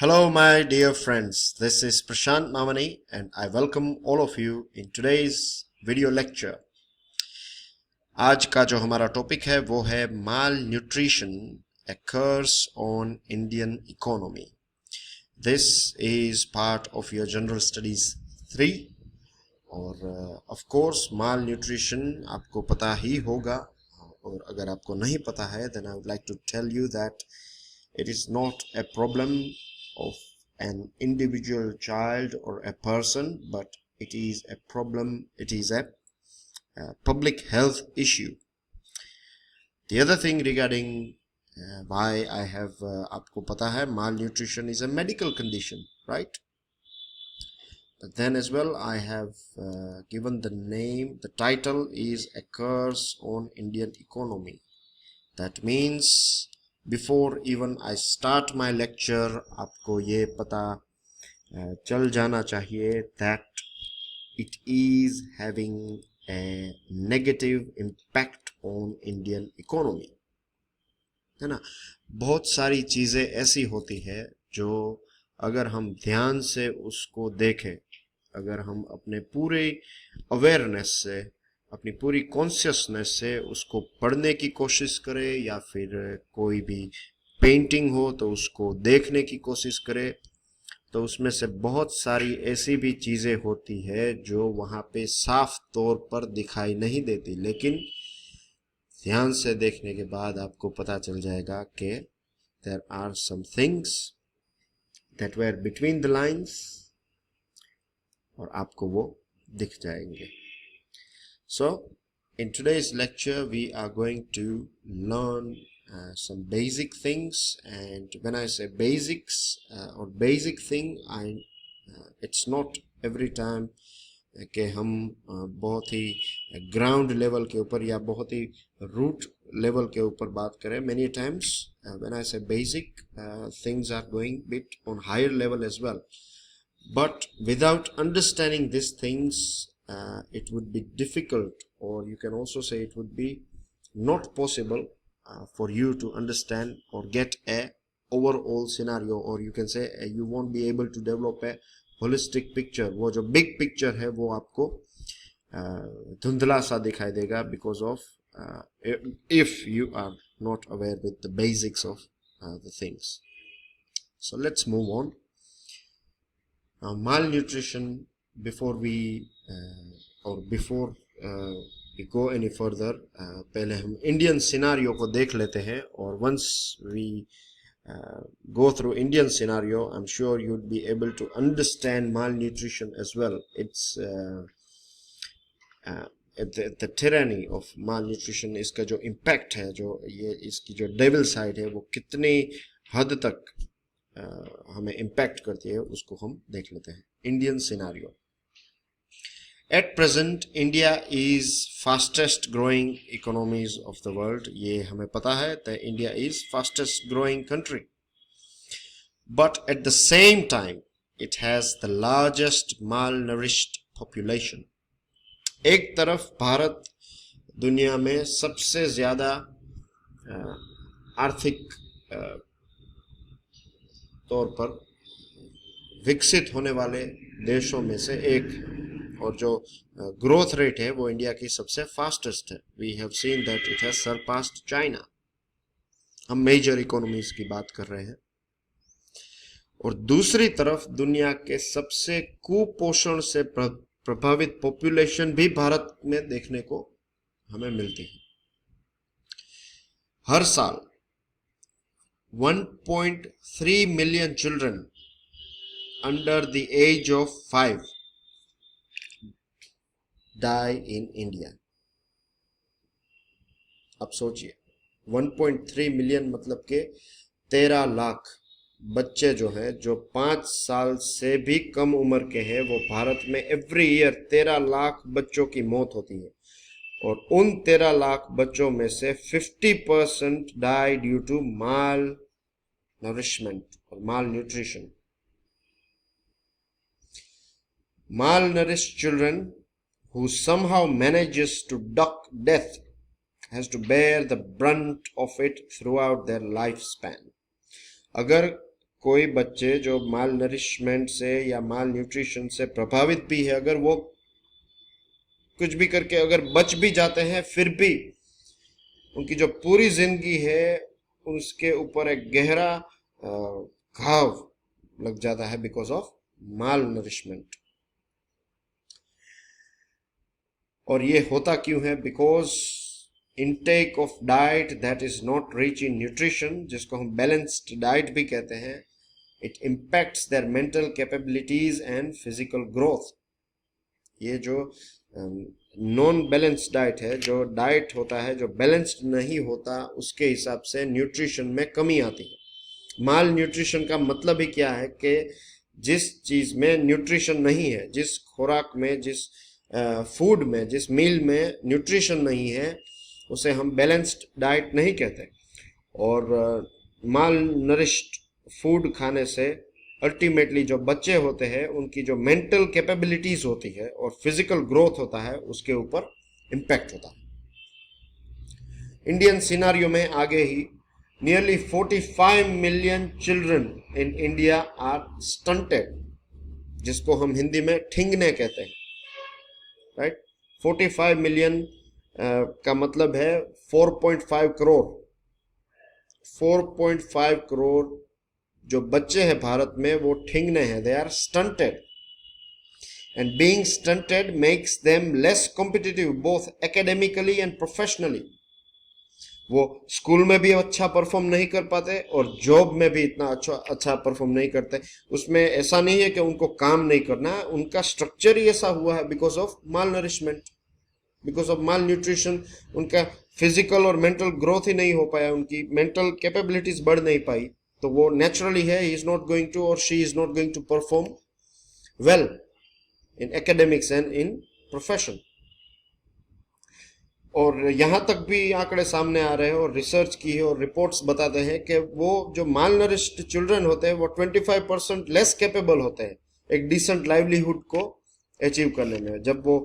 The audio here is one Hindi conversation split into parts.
Hello, my dear friends. This is Prashant Mamani, and I welcome all of you in today's video lecture. आज का जो हमारा टॉपिक है वो है माल nutrition a curse on Indian economy. This is part of your general studies 3 और of course माल न्यूट्रिशन आपको पता ही होगा और अगर आपको नहीं पता है then I would like to tell you that it is not a problem of an individual child or a person, but it is a problem, it is a public health issue. The other thing regarding why I have आपको पता है malnutrition is a medical condition, right? But then as well I have given the name, the title is A Curse on Indian Economy. That means before even I start my lecture आपको ये पता चल जाना चाहिए that it is having a negative impact on Indian economy. है ना, बहुत सारी चीज़ें ऐसी होती है जो अगर हम ध्यान से उसको देखें, अगर हम अपने पूरे अवेयरनेस से, अपनी पूरी कॉन्शियसनेस से उसको पढ़ने की कोशिश करें या फिर कोई भी पेंटिंग हो तो उसको देखने की कोशिश करें, तो उसमें से बहुत सारी ऐसी भी चीज़ें होती है जो वहाँ पे साफ तौर पर दिखाई नहीं देती, लेकिन ध्यान से देखने के बाद आपको पता चल जाएगा कि there are some things that were between the lines और आपको वो दिख जाएंगे. So in today's lecture we are going to learn some basic things, and when I say basics or basic thing, it's not every time कि हम बहुत ही ग्राउंड लेवल के ऊपर या बहुत ही रूट लेवल के ऊपर बात करें. Many times when I say basic, things are going bit on higher level as well, but without understanding these things it would be difficult, or you can also say it would be not possible for you to understand or get a overall scenario, or you can say you won't be able to develop a holistic picture. वो जो big picture है वो आपको धुंधला सा दिखाई देगा because of if you are not aware with the basics of the things. So let's move on. Malnutrition, before we go any further, पहले हम Indian scenario को देख लेते हैं, और once we go through Indian scenario, I'm sure you'd be able to understand malnutrition as well. It's the tyranny of malnutrition, इसका जो impact है, जो ये इसकी जो devil side है, वो कितनी हद तक हमें impact करती है उसको हम देख लेते हैं. Indian scenario. At present, India is fastest growing economies of the world. ये हमें पता है that India is fastest growing country. But at the same time, it has the largest malnourished population. एक तरफ भारत दुनिया में सबसे ज़्यादा आर्थिक तौर पर विकसित होने वाले देशों में से एक, और जो ग्रोथ रेट है वो इंडिया की सबसे फास्टेस्ट है. We have seen that it has surpassed China. हम मेजर इकोनॉमीज की बात कर रहे हैं. और दूसरी तरफ दुनिया के सबसे कुपोषण से प्रभावित पॉपुलेशन भी भारत में देखने को हमें मिलती है. हर साल 1.3 million children under the age of 5 die in India. अब सोचिए 1.3 मिलियन मतलब के 13 लाख बच्चे जो हैं, जो 5 साल से भी कम उम्र के हैं, वो भारत में एवरी ईयर 13 लाख बच्चों की मौत होती है. और उन 13 लाख बच्चों में से 50% die due to malnourishment और malnutrition. Malnourished children who somehow manages to duck death has to bear the brunt of it throughout their lifespan. अगर कोई बच्चे जो माल नरिशमेंट से या माल न्यूट्रिशन से प्रभावित भी है, अगर वो कुछ भी करके अगर बच भी जाते हैं, फिर भी उनकी जो पूरी जिंदगी है उसके ऊपर एक गहरा घाव लग जाता है बिकॉज ऑफ माल नरिशमेंट। और ये होता क्यों है? Because intake of diet that is not rich in nutrition, जिसको हम बैलेंस्ड डाइट भी कहते हैं, it impacts their mental capabilities and physical growth. ये जो नॉन बैलेंस्ड डाइट है, जो डाइट होता है जो बैलेंस्ड नहीं होता, उसके हिसाब से न्यूट्रिशन में कमी आती है। माल न्यूट्रिशन का मतलब ही क्या है कि जिस चीज में न्यूट्रिशन नहीं है, जिस खुराक में, जिस फूड में, जिस मील में न्यूट्रिशन नहीं है, उसे हम बैलेंस्ड डाइट नहीं कहते। और माल नरिश्ड फूड खाने से अल्टीमेटली जो बच्चे होते हैं उनकी जो मेंटल कैपेबिलिटीज होती है और फिजिकल ग्रोथ होता है, उसके ऊपर इम्पैक्ट होता है। इंडियन सिनारियो में आगे ही nearly 45 million children in India are stunted, जिसको हम हिंदी में ठिंगने कहते हैं, राइट। 45 मिलियन का मतलब है 4.5 करोड़। 4.5 करोड़ जो बच्चे हैं भारत में वो ठिंगने हैं, they are stunted, and being stunted makes them less competitive both academically and professionally. वो स्कूल में भी अच्छा परफॉर्म नहीं कर पाते और जॉब में भी इतना अच्छा परफॉर्म नहीं करते। उसमें ऐसा नहीं है कि उनको काम नहीं करना है, उनका स्ट्रक्चर ही ऐसा हुआ है because of mall nourishment, because of mall nutrition. उनका फिजिकल और मेंटल ग्रोथ ही नहीं हो पाया, उनकी मेंटल कैपेबिलिटीज बढ़ नहीं पाई, तो वो नेचुरली है, he is not going to और she is not going to perform well in academics and in profession. और यहां तक भी आंकड़े सामने आ रहे हैं और रिसर्च की है और रिपोर्ट्स बताते हैं कि वो जो माल नरिश्ड चिल्ड्रन होते हैं वो 25% लेस कैपेबल होते हैं एक डिसेंट लाइवलीहुड को अचीव करने में। जब वो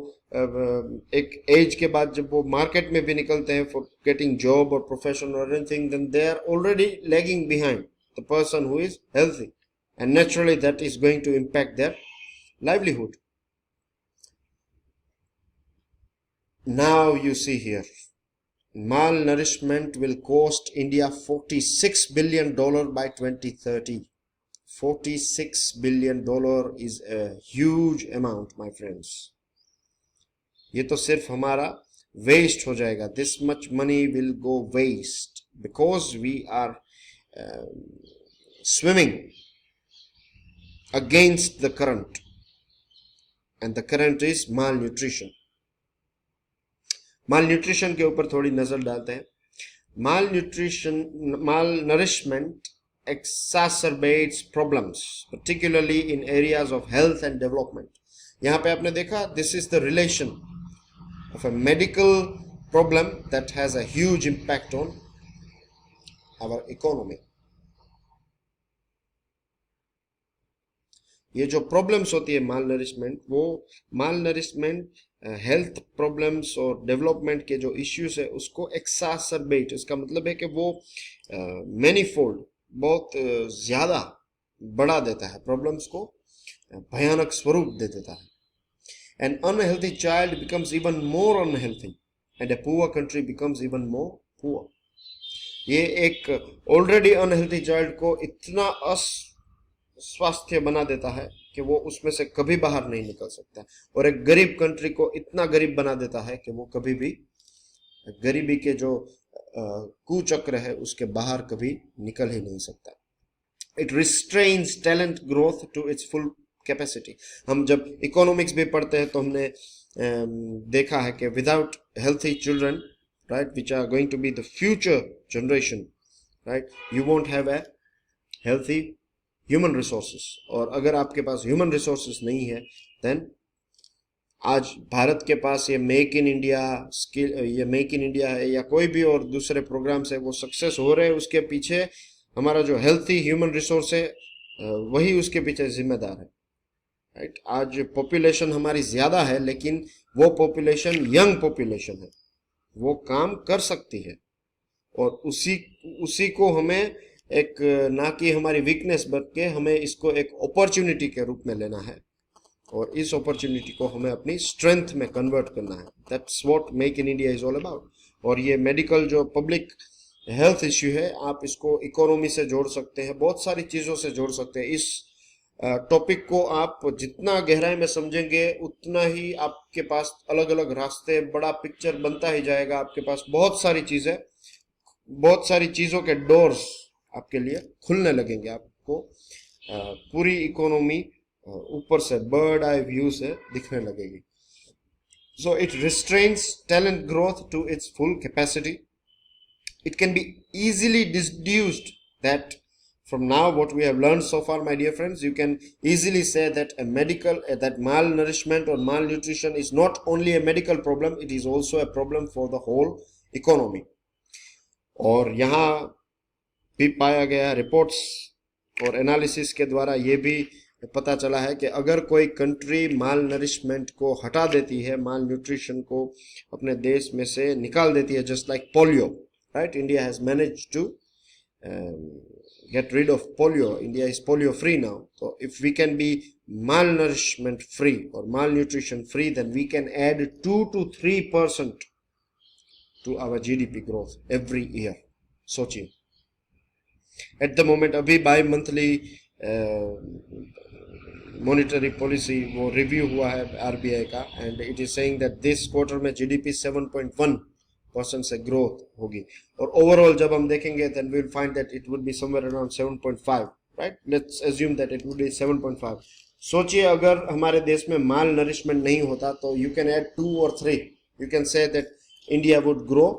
एक एज के बाद जब वो मार्केट में भी निकलते हैं फॉर गेटिंग जॉब और प्रोफेशन और anything, then they are already lagging behind the person who is healthy, and naturally that is going to impact their livelihood. Now you see here, malnourishment will cost India $46 billion by 2030. $46 billion is a huge amount, my friends. ये तो सिर्फ हमारा वेस्ट हो जाएगा. This much money will go waste because we are swimming against the current, and the current is malnutrition. malnutrition के ऊपर थोड़ी नजर डालते हैं. Malnourishment exacerbates problems, particularly in areas of health and development. यहाँ पे आपने देखा, this is the relation of a medical problem that has a huge impact on our economy. ये जो प्रॉब्लम्स होती है malnourishment, वो malnourishment हेल्थ प्रॉब्लम्स और डेवलपमेंट के जो इश्यूज है उसको एक्सासरबेट, इसका मतलब है कि वो मैनीफोल्ड, बहुत ज्यादा बढ़ा देता है, प्रॉब्लम्स को भयानक स्वरूप दे देता है. An unhealthy child becomes even more unhealthy and a poor country becomes even more poor. ये एक ऑलरेडी अनहेल्थी चाइल्ड को इतना अस्वास्थ्य बना देता है कि वो उसमें से कभी बाहर नहीं निकल सकता, और एक गरीब कंट्री को इतना गरीब बना देता है कि वो कभी भी गरीबी के जो कुचक्र है उसके बाहर कभी निकल ही नहीं सकता. It restrains talent growth to its full capacity. हम जब इकोनॉमिक्स भी पढ़ते हैं तो हमने देखा है कि without healthy children, right, which are going to be the future generation, right, you won't have a healthy human resources. और अगर आपके पास ह्यूमन रिसोर्सेस नहीं है, देन आज भारत के पास ये मेक इन इंडिया स्किल, ये मेक इन इंडिया है या कोई भी और दूसरे प्रोग्राम्स है, वो सक्सेस हो रहे हैं, उसके पीछे हमारा जो हेल्थी ह्यूमन रिसोर्स है वही उसके पीछे जिम्मेदार है, राइट. आज पॉपुलेशन हमारी ज्यादा है, लेकिन वो पॉपुलेशन यंग पॉपुलेशन है, वो काम कर सकती है, और उसी को हमें एक ना कि हमारी वीकनेस बल्कि हमें इसको एक अपॉर्चुनिटी के रूप में लेना है और इस अपॉर्चुनिटी को हमें अपनी स्ट्रेंथ में कन्वर्ट करना है. That's what make in India is all about. और ये मेडिकल जो पब्लिक हेल्थ इश्यू है, आप इसको इकोनॉमी से जोड़ सकते हैं, बहुत सारी चीज़ों से जोड़ सकते हैं. इस टॉपिक को आप जितना गहराई में समझेंगे उतना ही आपके पास अलग अलग रास्ते, बड़ा पिक्चर बनता ही जाएगा. आपके पास बहुत सारी चीज़ें, बहुत सारी चीज़ों के डोर्स आपके लिए खुलने लगेंगे. आपको पूरी इकोनॉमी ऊपर से बर्ड आई व्यू से दिखने लगेगी. So it restrains talent growth to its full capacity. It can be easily deduced that from now what we have learned so far, my dear friends, you can easily say that that malnourishment or malnutrition is not only a medical problem, it is also a problem for the whole economy. और यहाँ भी पाया गया रिपोर्ट्स और एनालिसिस के द्वारा ये भी पता चला है कि अगर कोई कंट्री माल नरिशमेंट को हटा देती है, माल न्यूट्रिशन को अपने देश में से निकाल देती है, just like polio, right? India has managed to get rid of polio. India is polio free now. So if we can be malnourishment free or malnutrition free, then we can add 2 to 3% to our GDP growth every year. सोचिए, at the moment अभी bi-monthly monetary policy वो review हुआ है RBI का, and it is saying that this quarter में GDP 7.1% से ग्रोथ होगी. और ओवरऑल जब हम देखेंगे then we will find that it would be somewhere around 7.5, right? Let's assume that it would be 7.5. सोचिए अगर हमारे देश में माल नरिशमेंट नहीं होता तो you can add 2 or 3. You can say that India would grow.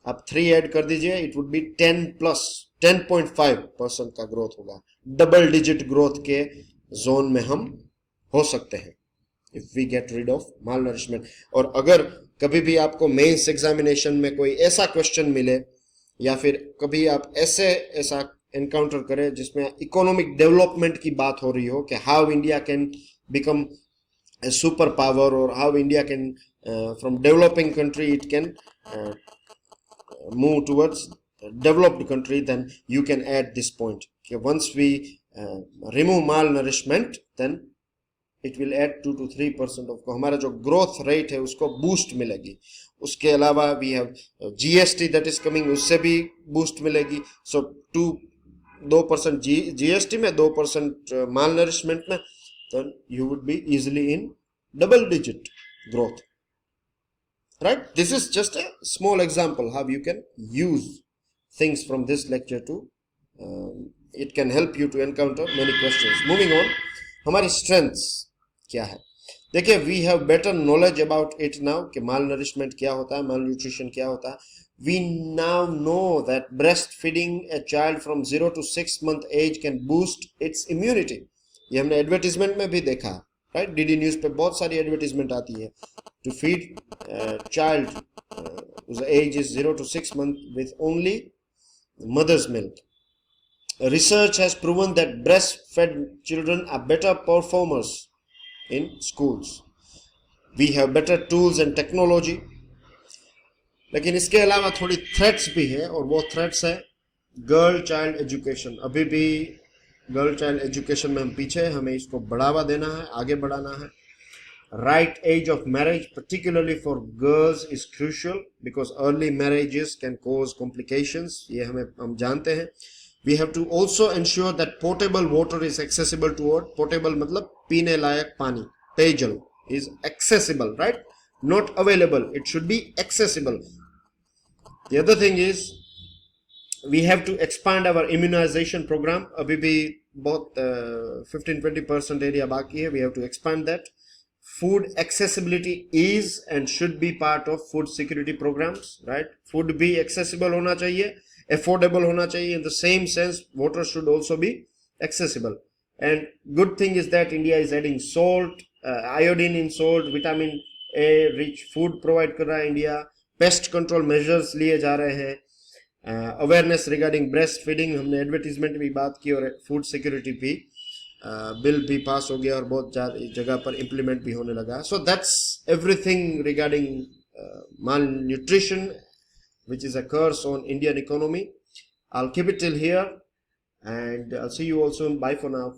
आप 3 ऐड कर दीजिए, it would be 10.5% का ग्रोथ होगा. डबल डिजिट ग्रोथ के जोन में हम हो सकते हैं if we get rid of malnourishment. और अगर कभी भी आपको मेंस एग्जामिनेशन में कोई ऐसा क्वेश्चन मिले या फिर कभी आप ऐसा एनकाउंटर करें जिसमें इकोनॉमिक डेवलपमेंट की बात हो रही हो कि how India can become a super power और how India can from developing country it can move towards developed country, then you can add this point कि once we remove malnourishment then it will add 2 to 3% of हमारा जो ग्रोथ रेट है उसको बूस्ट मिलेगी. उसके अलावा we have GST that is coming, उससे भी बूस्ट मिलेगी. सो 2% जीएसटी में 2% माल नरिशमेंट में, then you would be easily in double digit growth, right? This is just a small example how you can use things from this lecture to it can help you to encounter many questions. Moving on, हमारी स्ट्रेंथ्स क्या है? देखिए, we have better knowledge about it now कि माल नरिशमेंट क्या होता है, माल न्यूट्रिशन क्या होता है. We now know that breast feeding a child from 0 to 6 month age can boost its immunity. ये हमने एडवर्टीजमेंट में भी देखा, राइट? डीडी न्यूज पे बहुत सारी एडवर्टीजमेंट आती है to feed child whose age is 0 to 6 month with only mother's milk. Research has proven that breastfed children are better performers in schools. We have better tools and technology. लेकिन इसके अलावा थोड़ी थ्रेट्स भी है और वो थ्रेट्स है गर्ल चाइल्ड एजुकेशन. अभी भी गर्ल चाइल्ड एजुकेशन में हम पीछे हैं, हमें इसको बढ़ावा देना है, आगे बढ़ाना है. Right age of marriage, particularly for girls, is crucial because early marriages can cause complications. ये हम जानते हैं. We have to also ensure that potable water is accessible to all. Potable मतलब पीने लायक पानी, पेयजल is accessible, right? Not available. It should be accessible. The other thing is we have to expand our immunization program. अभी भी बहुत 15-20% एरिया बाकी है. We have to expand that. Food accessibility is and should be part of food security programs, right? Food भी accessible होना चाहिए, affordable होना चाहिए. In the same sense, water should also be accessible. And good thing is that India is adding salt, iodine in salt, vitamin A rich food provide कर रहा है India. Pest control measures लिए जा रहे हैं. Awareness regarding breastfeeding, हमने advertisement भी बात की और food security भी बिल भी पास हो गया और बहुत जगह पर इम्प्लीमेंट भी होने लगा. So that's everything regarding mall nutrition which is a curse on Indian economy. I'll keep it till here. and I'll see you all soon. Bye for now.